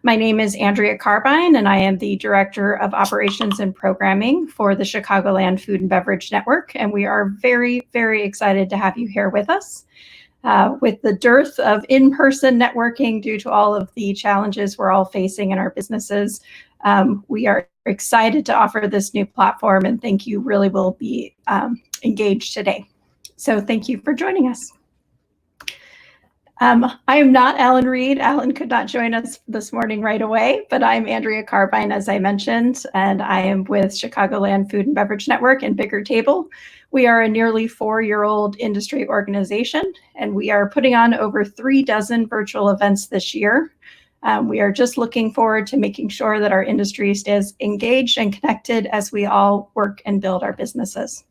My name is Andrea Carbine, and I am the Director of Operations and Programming for the Chicagoland Food and Beverage Network, and we are very, very excited to have you here with us. With the dearth of in-person networking due to all of the challenges we're all facing in our businesses, we are excited to offer this new platform and think you really will be engaged today. So thank you for joining us. I am not Alan Reed. Alan could not join us this morning right away, but I'm Andrea Carbine, as I mentioned, and I am with Chicagoland Food and Beverage Network and Bigger Table. We are a nearly 4-year-old industry organization, and we are putting on over 36 virtual events this year. We are just looking forward to making sure that our industry stays engaged and connected as we all work and build our businesses.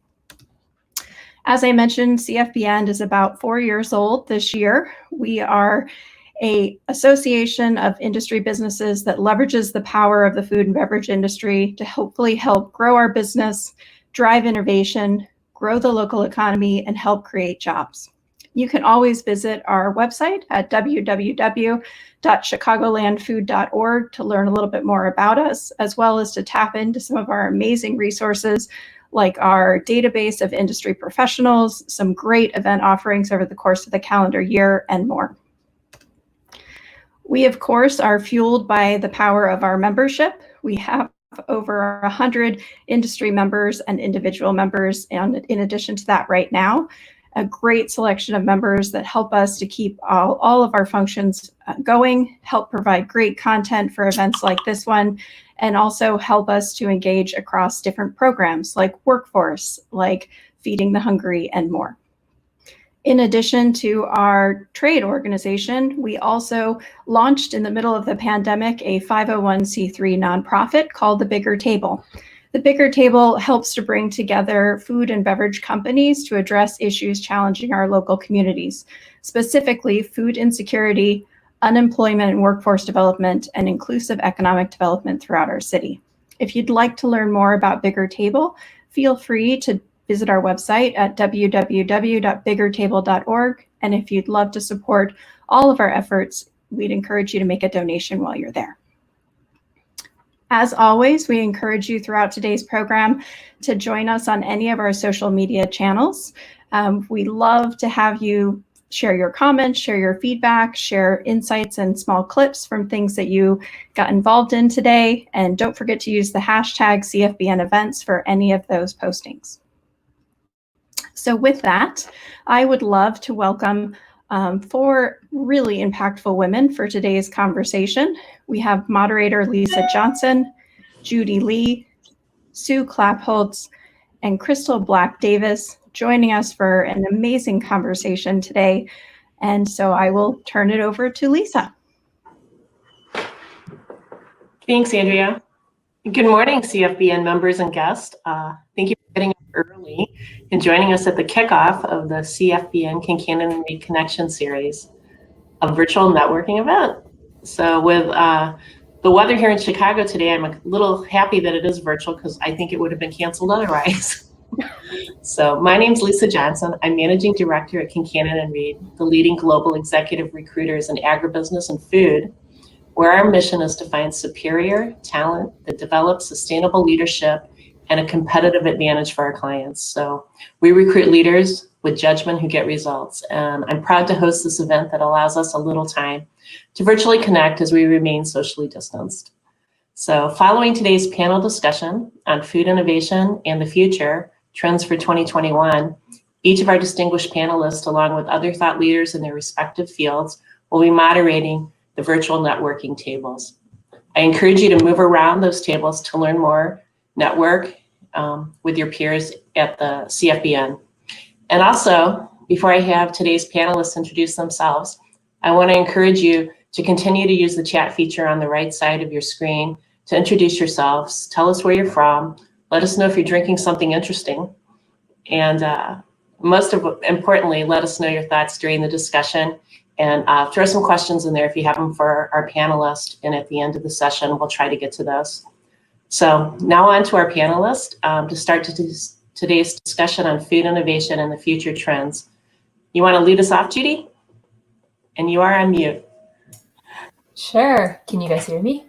As I mentioned, CFBN is about 4 years old this year. We are an association of industry businesses that leverages the power of the food and beverage industry to hopefully help grow our business, drive innovation, grow the local economy, and help create jobs. You can always visit our website at www.chicagolandfood.org to learn a little bit more about us, as well as to tap into some of our amazing resources like our database of industry professionals, some great event offerings over the course of the calendar year, and more. We, of course, are fueled by the power of our membership. We have over 100 industry members and individual members, and in addition to that right now, a great selection of members that help us to keep all of our functions going, help provide great content for events like this one, and also help us to engage across different programs like workforce, like Feeding the Hungry, and more. In addition to our trade organization, we also launched in the middle of the pandemic a 501c3 nonprofit called the Bigger Table. The Bigger Table helps to bring together food and beverage companies to address issues challenging our local communities, specifically food insecurity, unemployment and workforce development, and inclusive economic development throughout our city. If you'd like to learn more about Bigger Table, feel free to visit our website at www.biggertable.org. And if you'd love to support all of our efforts, we'd encourage you to make a donation while you're there. As always, we encourage you throughout today's program to join us on any of our social media channels. We love to have you share your comments, share your feedback, share insights and small clips from things that you got involved in today. And don't forget to use the hashtag CFBN events for any of those postings. So with that, I would love to welcome 4 really impactful women for today's conversation. We have moderator Lisa Johnson, Judy Lee, Sue Clapholtz, and Crystal Black Davis joining us for an amazing conversation today. And so I will turn it over to Lisa. Thanks, Andrea. Good morning, CFBN members and guests. Thank you for getting up early and joining us at the kickoff of the CFBN Kincannon Reed Connection series, a virtual networking event. So with the weather here in Chicago today, I'm a little happy that it is virtual because I think it would have been canceled otherwise. So my name's Lisa Johnson. I'm Managing Director at Kincannon Reed, the leading global executive recruiters in agribusiness and food, where our mission is to find superior talent that develops sustainable leadership and a competitive advantage for our clients. So we recruit leaders with judgment who get results. And I'm proud to host this event that allows us a little time to virtually connect as we remain socially distanced. So following today's panel discussion on food innovation and the future, trends for 2021, each of our distinguished panelists, along with other thought leaders in their respective fields, will be moderating the virtual networking tables. I encourage you to move around those tables to learn more, network with your peers at the CFBN. And also, before I have today's panelists introduce themselves, I want to encourage you to continue to use the chat feature on the right side of your screen to introduce yourselves, tell us where you're from, let us know if you're drinking something interesting, and most importantly, let us know your thoughts during the discussion, and throw some questions in there if you have them for our panelists, and at the end of the session, we'll try to get to those. So now on to our panelists to start today's discussion on food innovation and the future trends. You want to lead us off, Judy? And you are on mute. Sure. Can you guys hear me?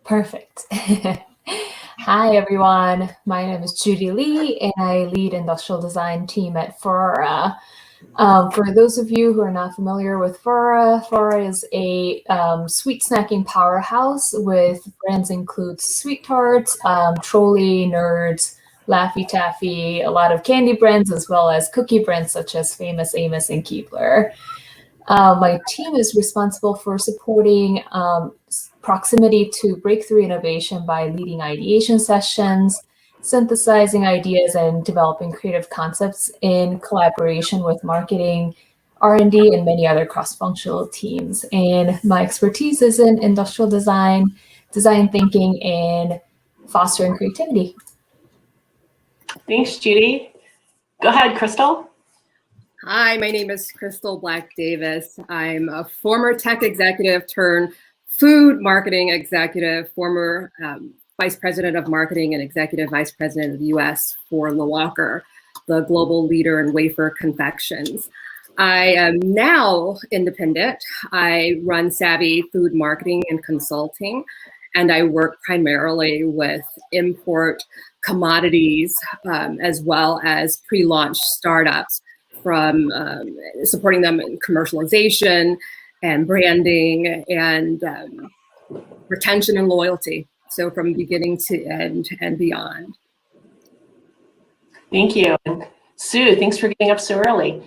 Perfect. Hi, everyone. My name is Judy Lee, and I lead industrial design team at Ferrero. For those of you who are not familiar with Ferrero, Ferrero is a sweet snacking powerhouse with brands include Sweet Tarts, Trolley, Nerds, Laffy Taffy, a lot of candy brands, as well as cookie brands such as Famous Amos and Keebler. My team is responsible for supporting proximity to breakthrough innovation by leading ideation sessions, synthesizing ideas, and developing creative concepts in collaboration with marketing, R&D, and many other cross-functional teams. And my expertise is in industrial design, design thinking, and fostering creativity. Thanks, Judy. Go ahead, Crystal. Hi, my name is Crystal Black Davis. I'm a former tech executive turned food marketing executive, former vice president of marketing and executive vice president of the US for Lewalker, the global leader in wafer confections. I am now independent. I run Savvy Food Marketing and Consulting, and I work primarily with import commodities as well as pre-launch startups, from supporting them in commercialization and branding and retention and loyalty. So from beginning to end and beyond. Thank you. And Sue, thanks for getting up so early.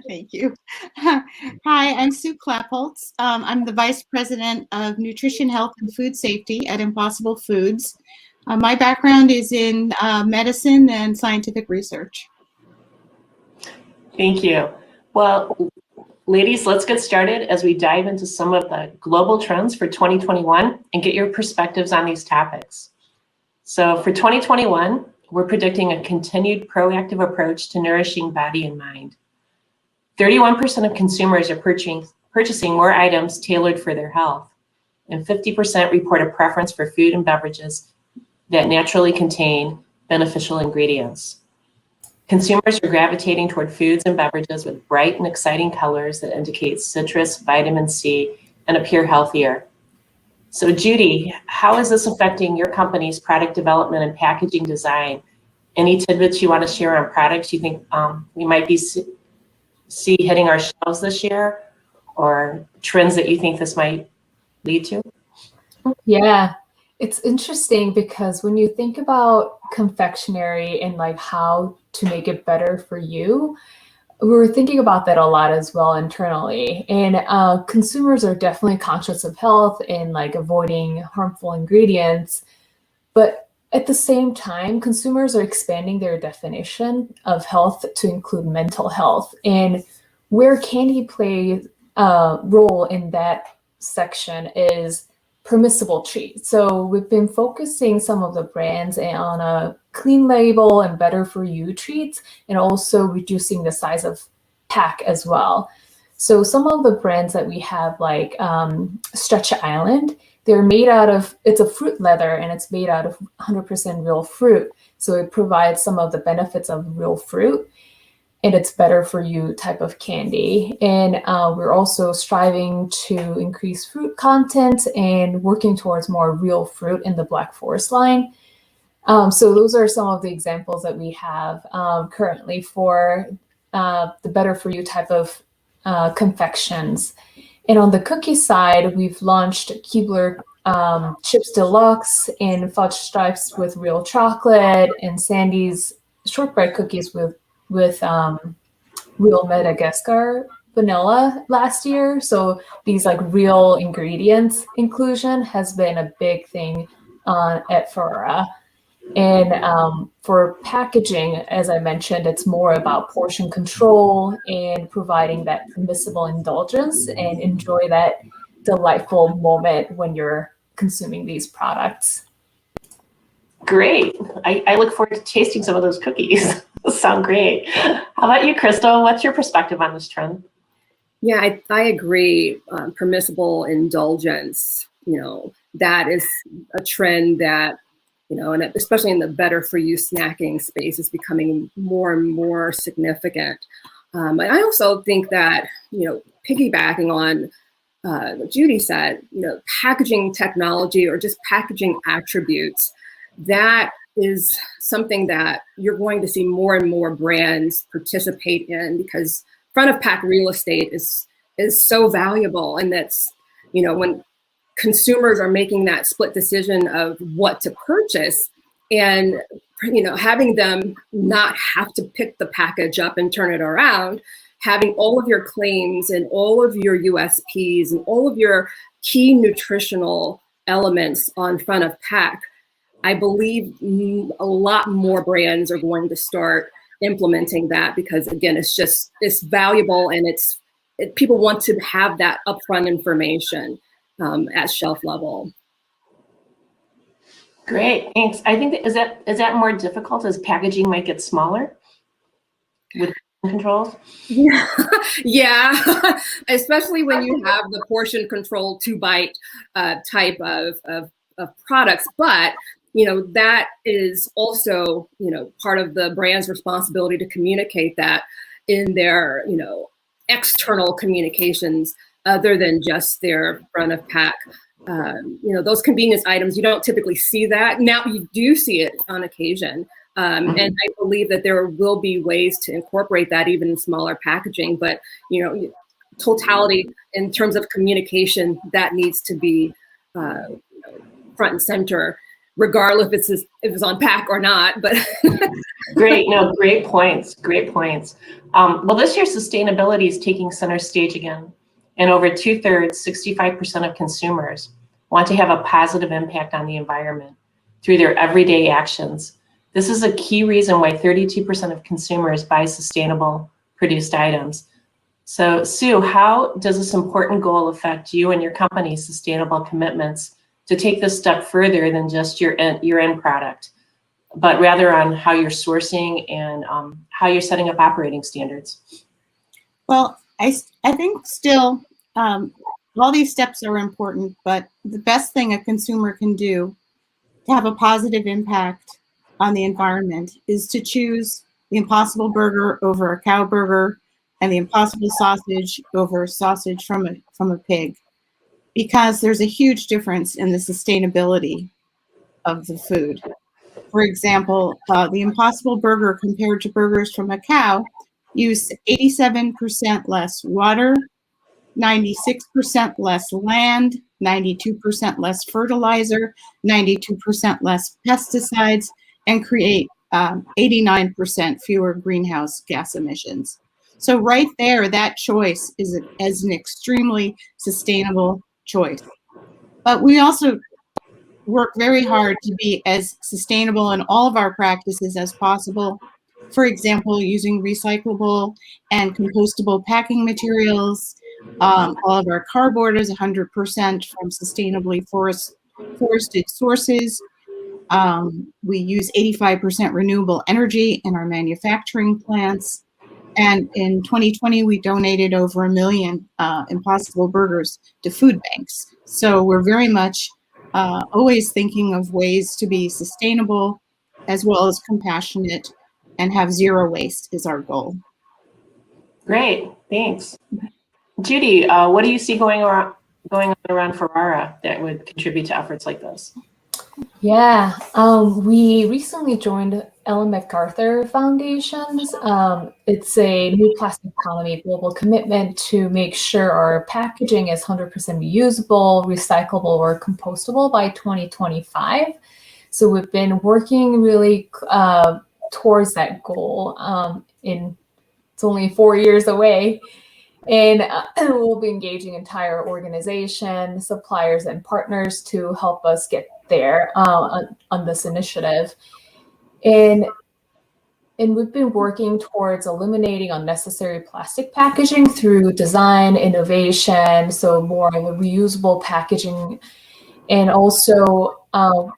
Thank you. Hi, I'm Sue Clapholtz. I'm the Vice President of Nutrition, Health, and Food Safety at Impossible Foods. My background is in medicine and scientific research. Thank you. Well, ladies, let's get started as we dive into some of the global trends for 2021 and get your perspectives on these topics. So for 2021, we're predicting a continued proactive approach to nourishing body and mind. 31% of consumers are purchasing more items tailored for their health, and 50% report a preference for food and beverages that naturally contain beneficial ingredients. Consumers are gravitating toward foods and beverages with bright and exciting colors that indicate citrus, vitamin C, and appear healthier. So Judy, how is this affecting your company's product development and packaging design? Any tidbits you want to share on products you think we might be see hitting our shelves this year, or trends that you think this might lead to? Yeah, it's interesting because when you think about confectionery and like how to make it better for you, we were thinking about that a lot as well internally. And consumers are definitely conscious of health and like avoiding harmful ingredients. But at the same time, consumers are expanding their definition of health to include mental health. And where candy plays a role in that section is Permissible Treats. So we've been focusing some of the brands on a clean label and better for you treats, and also reducing the size of pack as well. So some of the brands that we have, like Stretch Island, they're made out of, it's a fruit leather and it's made out of 100% real fruit. So it provides some of the benefits of real fruit, and it's better for you type of candy. And we're also striving to increase fruit content and working towards more real fruit in the Black Forest line. So those are some of the examples that we have currently for the better for you type of confections. And on the cookie side, we've launched Keebler Chips Deluxe and Fudge Stripes with real chocolate, and Sandy's shortbread cookies with real Madagascar vanilla last year. So these like real ingredients inclusion has been a big thing at Ferrero. And for packaging, as I mentioned, it's more about portion control and providing that permissible indulgence and enjoy that delightful moment when you're consuming these products. Great. I look forward to tasting some of those cookies. Those sound great. How about you, Crystal? What's your perspective on this trend? Yeah, I agree. Permissible indulgence, that is a trend that, and especially in the better for you snacking space, is becoming more and more significant. I also think that, piggybacking on Judy said, packaging technology or just packaging attributes, that is something that you're going to see more and more brands participate in, because front of pack real estate is so valuable. And that's, when consumers are making that split decision of what to purchase, and having them not have to pick the package up and turn it around, having all of your claims and all of your USPs and all of your key nutritional elements on front of pack, I believe a lot more brands are going to start implementing that, because again, it's valuable, and people want to have that upfront information at shelf level. Great, thanks. I think is that more difficult as packaging might get smaller with controls? Yeah, especially when you have the portion control 2-bite type of products. But that is also part of the brand's responsibility to communicate that in their external communications, other than just their front of pack. Those convenience items, you don't typically see that. Now you do see it on occasion. And I believe that there will be ways to incorporate that even in smaller packaging, but totality in terms of communication, that needs to be front and center, regardless if it's on pack or not. But great points. Well, this year sustainability is taking center stage again, and over 2/3, 65% of consumers want to have a positive impact on the environment through their everyday actions. This is a key reason why 32% of consumers buy sustainable produced items. So Sue, how does this important goal affect you and your company's sustainable commitments to take this step further than just your end product, but rather on how you're sourcing and how you're setting up operating standards? Well, I think still all these steps are important, but the best thing a consumer can do to have a positive impact on the environment is to choose the Impossible Burger over a cow burger, and the Impossible Sausage over sausage from a pig, because there's a huge difference in the sustainability of the food. For example, the Impossible Burger compared to burgers from a cow use 87% less water, 96% less land, 92% less fertilizer, 92% less pesticides, and create 89% fewer greenhouse gas emissions. So right there, that choice is an extremely sustainable choice. But we also work very hard to be as sustainable in all of our practices as possible. For example, using recyclable and compostable packing materials. All of our cardboard is 100% from sustainably forested sources. We use 85% renewable energy in our manufacturing plants. And in 2020, we donated over 1 million Impossible Burgers to food banks. So we're very much always thinking of ways to be sustainable as well as compassionate, and have zero waste is our goal. Great, thanks. Judy, what do you see going on around Ferrero that would contribute to efforts like this? Yeah, we recently joined Ellen MacArthur Foundation's. It's a new plastic economy global commitment to make sure our packaging is 100% reusable, recyclable, or compostable by 2025. So we've been working really towards that goal. It's only 4 years away. And we'll be engaging entire organization, suppliers, and partners to help us get there on this initiative. And we've been working towards eliminating unnecessary plastic packaging through design, innovation, so more of a reusable packaging. And also,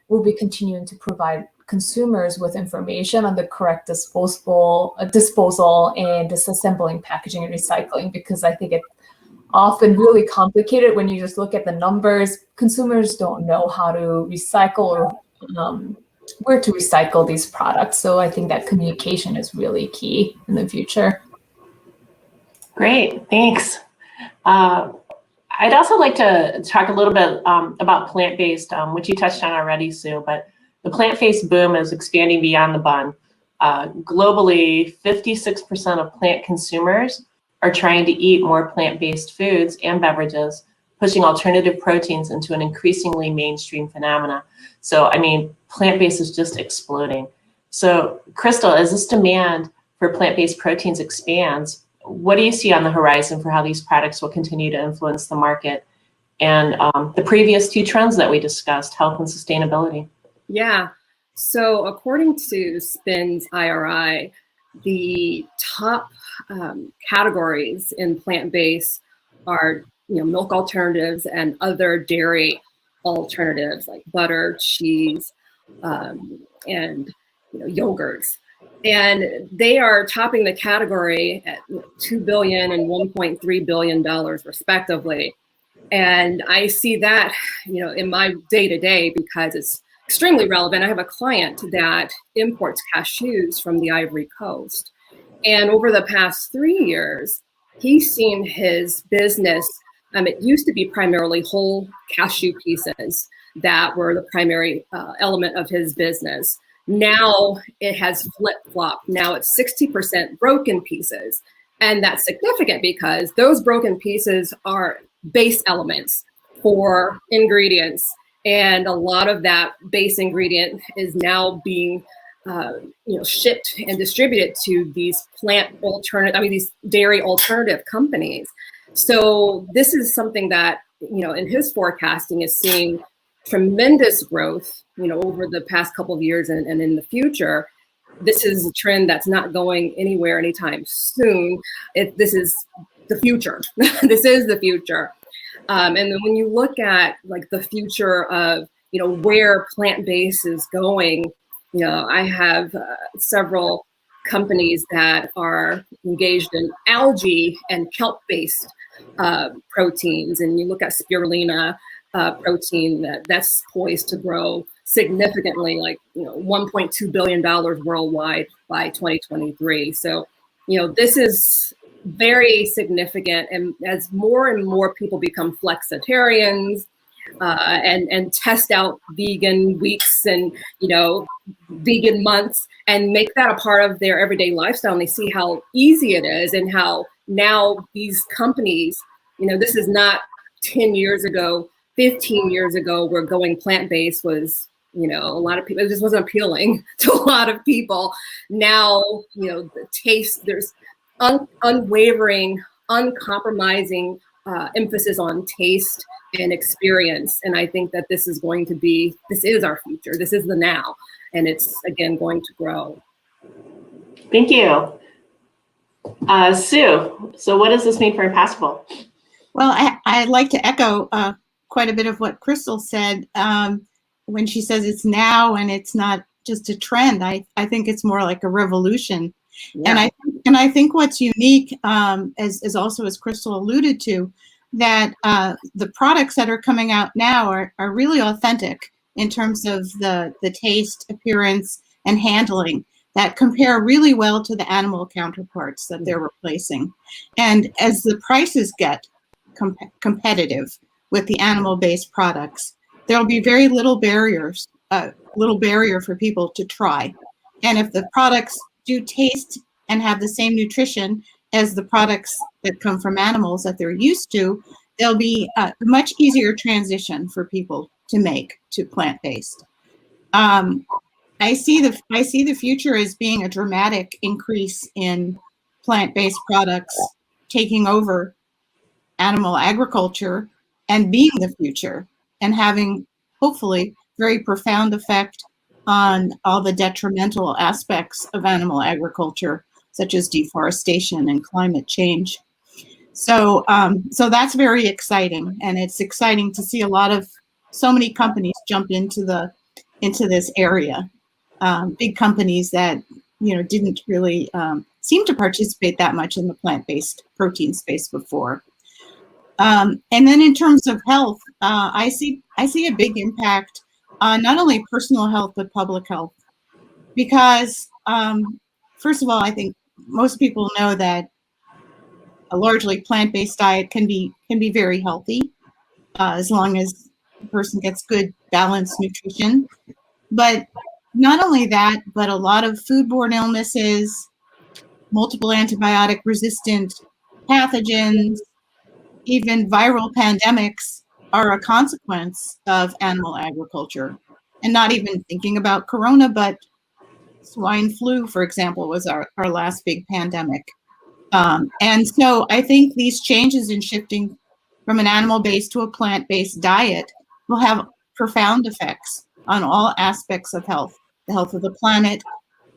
we'll be continuing to provide consumers with information on the correct disposal and disassembling packaging and recycling, because I think it's often really complicated when you just look at the numbers. Consumers don't know how to recycle or where to recycle these products. So I think that communication is really key in the future. Great, thanks. How I'd also like to talk a little bit about plant-based, which you touched on already, Sue, but the plant-based boom is expanding beyond the bun. Globally, 56% of plant consumers are trying to eat more plant-based foods and beverages, pushing alternative proteins into an increasingly mainstream phenomena. So, I mean, plant-based is just exploding. So, Crystal, as this demand for plant-based proteins expands, what do you see on the horizon for how these products will continue to influence the market and the previous two trends that we discussed, health and sustainability? Yeah. So according to SPIN's IRI, the top categories in plant-based are, milk alternatives and other dairy alternatives like butter, cheese, and yogurts. And they are topping the category at $2 billion and $1.3 billion respectively. And I see that, in my day-to-day because it's extremely relevant. I have a client that imports cashews from the Ivory Coast. And over the past 3 years, he's seen his business, it used to be primarily whole cashew pieces that were the primary element of his business. Now it has flip-flopped. Now it's 60% broken pieces. And that's significant because those broken pieces are base elements for ingredients. And a lot of that base ingredient is now being shipped and distributed to these these dairy alternative companies. So this is something that, in his forecasting is seeing tremendous growth, over the past couple of years and in the future. This is a trend that's not going anywhere anytime soon. This is the future. This is the future. And then when you look at like the future of, where plant-based is going, I have several companies that are engaged in algae and kelp-based proteins. And you look at spirulina protein that's poised to grow significantly, like, $1.2 billion worldwide by 2023. So, this is very significant. And as more and more people become flexitarians and test out vegan weeks and, vegan months and make that a part of their everyday lifestyle, and they see how easy it is and how now these companies, this is not 10 years ago, 15 years ago, where going plant-based was, a lot of people, it just wasn't appealing to a lot of people. Now, the taste, there's unwavering, uncompromising emphasis on taste and experience. And I think that this is our future. This is the now. And it's, again, going to grow. Thank you. Sue, so what does this mean for Impossible? Well, I'd like to echo quite a bit of what Crystal said when she says it's now and it's not just a trend. I think it's more like a revolution. Yeah. And I think what's unique, as also as Crystal alluded to, that the products that are coming out now are really authentic in terms of the taste, appearance, and handling that compare really well to the animal counterparts that they're replacing. And as the prices get competitive with the animal-based products, there'll be very little barrier for people to try. And if the products do taste and have the same nutrition as the products that come from animals that they're used to, there'll be a much easier transition for people to make to plant-based. I see the future as being a dramatic increase in plant-based products taking over animal agriculture and being the future and having, hopefully, very profound effect on all the detrimental aspects of animal agriculture, such as deforestation and climate change. So that's very exciting, and it's exciting to see so many companies jump into this area. Big companies that didn't really seem to participate that much in the plant-based protein space before. And then in terms of health, I see a big impact on not only personal health but public health, because first of all, I think most people know that a largely plant-based diet can be very healthy, as long as the person gets good balanced nutrition. But not only that, but a lot of foodborne illnesses, multiple antibiotic resistant pathogens, even viral pandemics are a consequence of animal agriculture. And not even thinking about corona, but swine flu, for example, was our last big pandemic. And so I think these changes in shifting from an animal-based to a plant-based diet will have profound effects on all aspects of health, the health of the planet,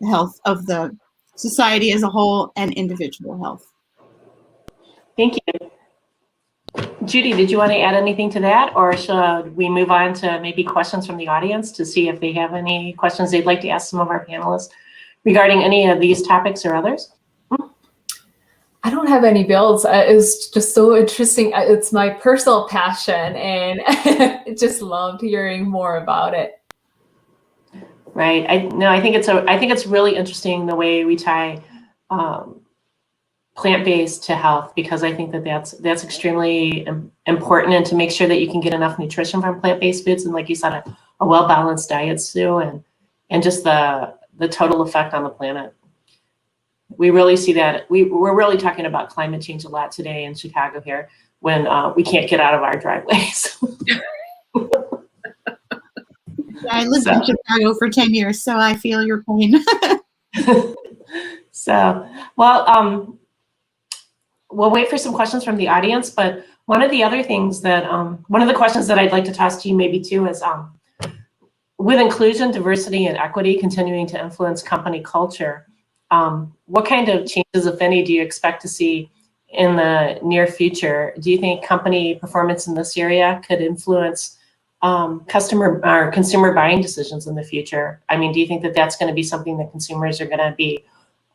the health of the society as a whole, and individual health. Thank you. Judy, did you want to add anything to that, or should we move on to maybe questions from the audience to see if they have any questions they'd like to ask some of our panelists regarding any of these topics or others? I don't have any builds. It's just so interesting. It's my personal passion, and I just loved hearing more about it. Right. I think it's really interesting the way we tie plant-based to health, because I think that that's extremely important, and to make sure that you can get enough nutrition from plant-based foods, and like you said, a well-balanced diet, Sue, and just the total effect on the planet. We really see that. We're really talking about climate change a lot today in Chicago here, when we can't get out of our driveways. I lived in Chicago for 10 years, so I feel your pain. So, well, we'll wait for some questions from the audience, but one of the other things that, one of the questions that I'd like to toss to you maybe too is, with inclusion, diversity, and equity continuing to influence company culture, what kind of changes, if any, do you expect to see in the near future? Do you think company performance in this area could influence customer or consumer buying decisions in the future? I mean, do you think that that's going to be something that consumers are going to be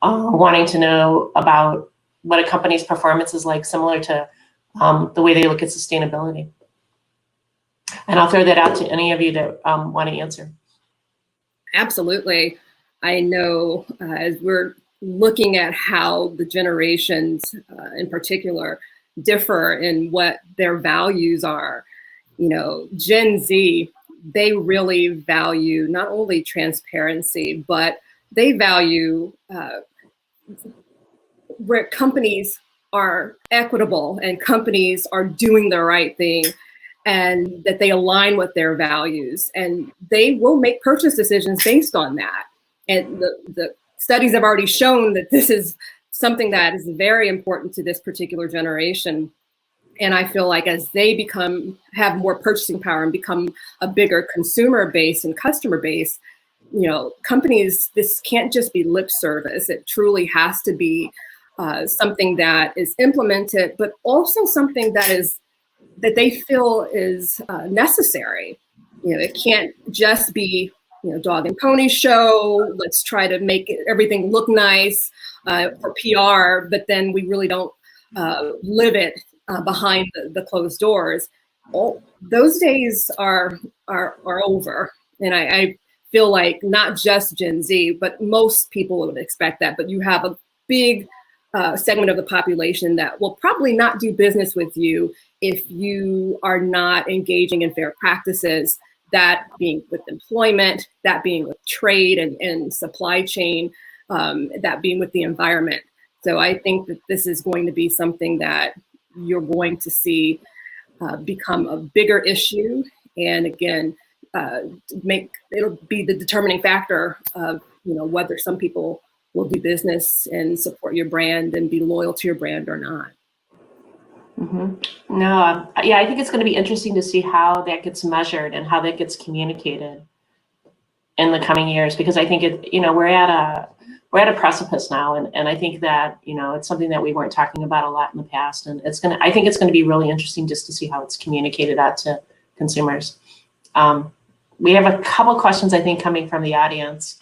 wanting to know about, what a company's performance is like, similar to the way they look at sustainability? And I'll throw that out to any of you that want to answer. Absolutely. I know as we're looking at how the generations in particular differ in what their values are, you know, Gen Z, they really value not only transparency, but they value where companies are equitable and companies are doing the right thing, and that they align with their values, and they will make purchase decisions based on that. And the studies have already shown that this is something that is very important to this particular generation. And I feel like as they have more purchasing power and become a bigger consumer base and customer base, you know, companies, this can't just be lip service. It truly has to be something that is implemented, but also something that they feel is necessary. You know, it can't just be, you know, dog and pony show. Let's try to make everything look nice for PR, but then we really don't live it behind the closed doors. Those days are over, and I feel like not just Gen Z, but most people would expect that. But you have a big segment of the population that will probably not do business with you if you are not engaging in fair practices, that being with employment, that being with trade and supply chain, that being with the environment. So I think that this is going to be something that you're going to see become a bigger issue. And again, it'll be the determining factor of, you know, whether some people will do business and support your brand and be loyal to your brand or not. Mm-hmm. No, yeah, I think it's going to be interesting to see how that gets measured and how that gets communicated in the coming years, because I think we're at a precipice now, and I think that, you know, it's something that we weren't talking about a lot in the past, and I think it's going to be really interesting just to see how it's communicated out to consumers. We have a couple questions, I think, coming from the audience.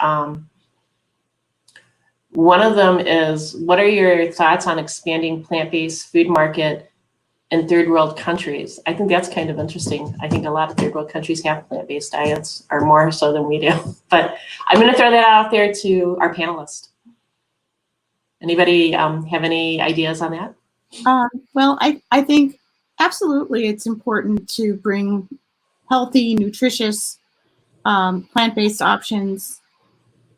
One of them is, what are your thoughts on expanding plant-based food market in third world countries? I think that's kind of interesting. I think a lot of third world countries have plant-based diets, or more so than we do. But I'm going to throw that out there to our panelists. Anybody have any ideas on that? Well, I think absolutely it's important to bring healthy, nutritious, plant-based options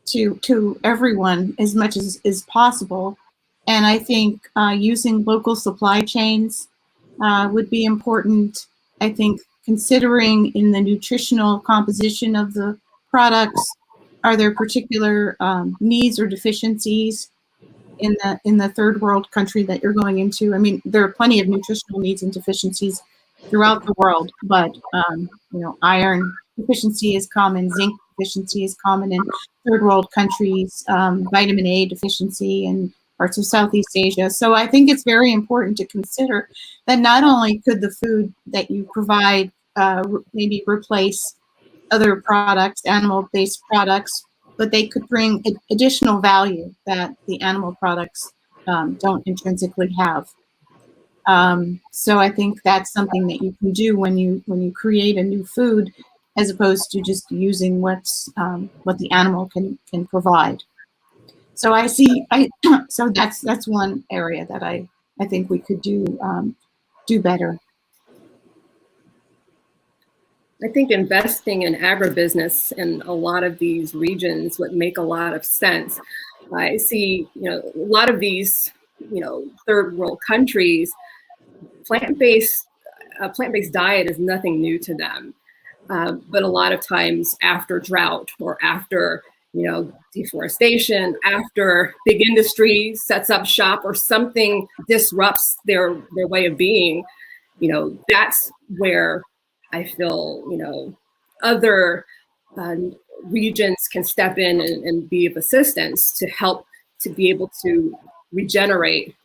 to everyone as much as possible. And I think using local supply chains would be important. I think considering in the nutritional composition of the products, are there particular needs or deficiencies in the third world country that you're going into? I mean, there are plenty of nutritional needs and deficiencies throughout the world, but iron deficiency is common, zinc deficiency is common in third world countries, vitamin A deficiency in parts of Southeast Asia. So I think it's very important to consider that not only could the food that you provide maybe replace other products, animal-based products, but they could bring additional value that the animal products don't intrinsically have. So I think that's something that you can do when you create a new food, as opposed to just using what the animal can provide. So so that's one area that I think we could do better. I think investing in agribusiness in a lot of these regions would make a lot of sense. I see, a lot of these, third world countries, plant-based diet is nothing new to them. But a lot of times after drought or after, deforestation, after big industry sets up shop or something disrupts their way of being, that's where I feel, other regions can step in and be of assistance to help to be able to regenerate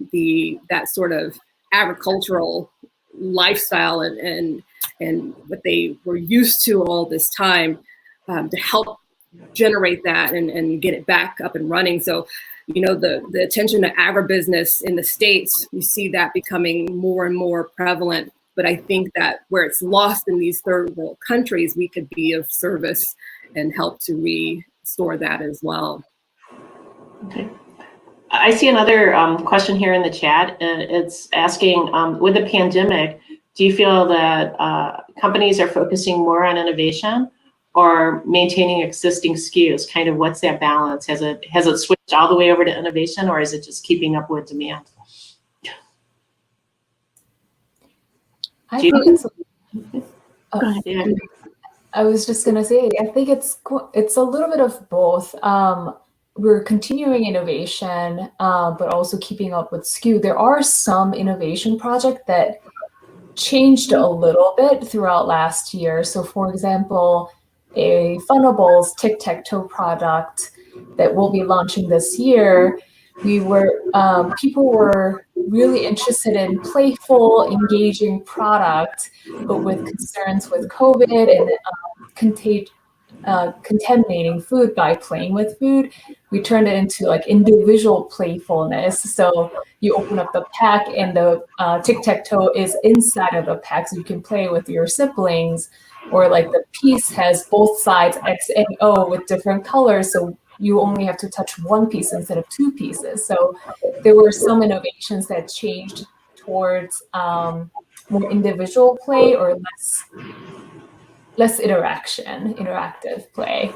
that sort of agricultural lifestyle and what they were used to all this time, to help generate that and get it back up and running. So, the attention to agribusiness in the States, we see that becoming more and more prevalent. But I think that where it's lost in these third world countries, we could be of service and help to restore that as well. Okay. I see another question here in the chat. It's asking, with the pandemic, do you feel that companies are focusing more on innovation or maintaining existing SKUs? Kind of what's that balance? Has it switched all the way over to innovation, or is it just keeping up with demand? I think it's. Yeah. I was just gonna say, I think it's a little bit of both. We're continuing innovation, but also keeping up with SKU. There are some innovation projects that changed a little bit throughout last year. So, for example, a Funables tic-tac-toe product that we'll be launching this year. People were really interested in playful, engaging product, but with concerns with COVID and contaminating food by playing with food, we turned it into like individual playfulness. So you open up the pack and the tic-tac-toe is inside of the pack, so you can play with your siblings, or like the piece has both sides X and O with different colors, so you only have to touch one piece instead of two pieces. So there were some innovations that changed towards more individual play or less interactive play.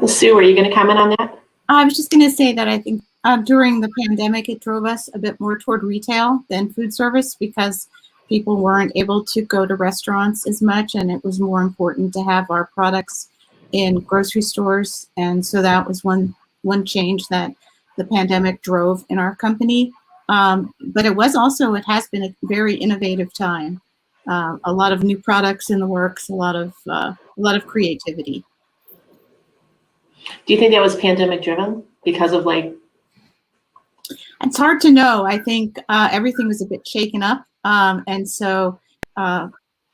Sue, are you going to comment on that? I was just going to say that I think during the pandemic, it drove us a bit more toward retail than food service, because people weren't able to go to restaurants as much, and it was more important to have our products in grocery stores. And so that was one change that the pandemic drove in our company. But it has been a very innovative time. A lot of new products in the works, a lot of creativity. Do you think that was pandemic driven because of It's hard to know. I think everything was a bit shaken up, and so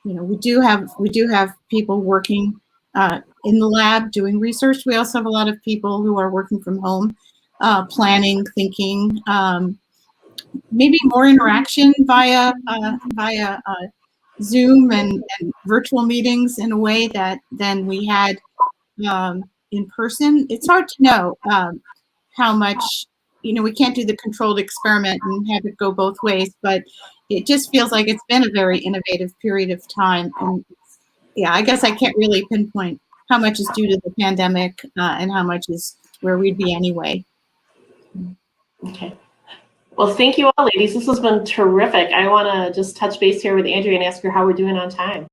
we do have people working in the lab doing research. We also have a lot of people who are working from home, planning, thinking, maybe more interaction via Zoom and virtual meetings in a way than we had in person. It's hard to know how much we can't do the controlled experiment and have it go both ways, but it just feels like it's been a very innovative period of time. And yeah, I guess I can't really pinpoint how much is due to the pandemic and how much is where we'd be anyway. Okay. Well, thank you all, ladies. This has been terrific. I want to just touch base here with Andrea and ask her how we're doing on time.